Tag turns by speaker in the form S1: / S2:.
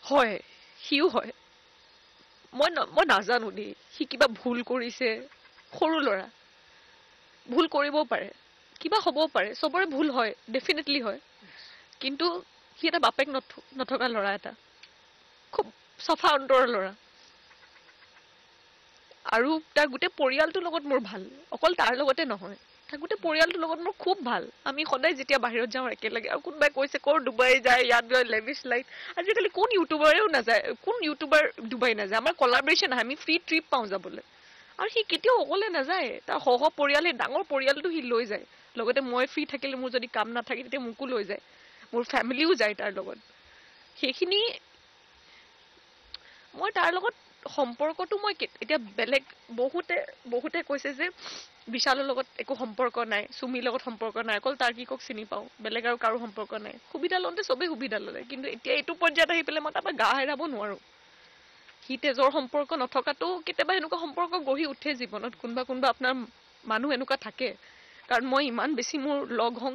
S1: হয় সিও হয় মই নাজানো দেই সি কিবা ভুল কৰিছে সৰু ল'ৰা ভুল কৰিবও পাৰে কিবা হ'বও পাৰে চবৰে ভুল হয় ডেফিনেটলি হয় কিন্তু সি এটা বাপেক নথকা ল'ৰা এটা খুব চাফা অন্তৰৰ ল'ৰা আৰু তাৰ গোটেই পৰিয়ালটোৰ লগত মোৰ ভাল অকল তাৰ লগতে নহয় তাৰ গোটেই পৰিয়ালটোৰ লগত মোৰ খুব ভাল আমি সদায় যেতিয়া বাহিৰত যাওঁ একেলগে আৰু কোনোবাই কৈছে ক'ৰ ডুবাই যায় ইয়াত গৈ লেভিছ লাইফ আজিকালি কোন ইউটিউবাৰেও নাযায় কোন ইউটিউবাৰ ডুবাই নাযায় আমাৰ কলাবৰেশ্যন আহে আমি ফ্ৰী ট্ৰিপ পাওঁ যাবলৈ আৰু সি কেতিয়াও অকলে নাযায় তাৰ পৰিয়ালে ডাঙৰ পৰিয়ালটো সি লৈ যায় লগতে মই ফ্ৰী থাকিলে মোৰ যদি কাম নাথাকে তেতিয়া মোকো লৈ যায় মোৰ ফেমিলিও যায় তাৰ লগত সেইখিনি মই তাৰ লগত সম্পৰ্কটো মই এতিয়া বেলেগ বহুতে কৈছে যে বিশালৰ লগত একো সম্পৰ্ক নাই সুমিৰ লগত সম্পৰ্ক নাই অকল তাৰ কি কক চিনি পাওঁ বেলেগ আৰু কাৰো সম্পৰ্ক নাই সুবিধা লওঁতে চবেই সুবিধা ল'লে কিন্তু এতিয়া এইটো পৰ্যায়ত আহি পেলাই মই তাৰপৰা গা হেৰাব নোৱাৰো সি তেজৰ সম্পৰ্ক নথকাটো কেতিয়াবা এনেকুৱা সম্পৰ্ক গঢ়ি উঠে জীৱনত কোনোবা আপোনাৰ মানুহ এনেকুৱা থাকে কাৰণ মই ইমান বেছি মোৰ লগ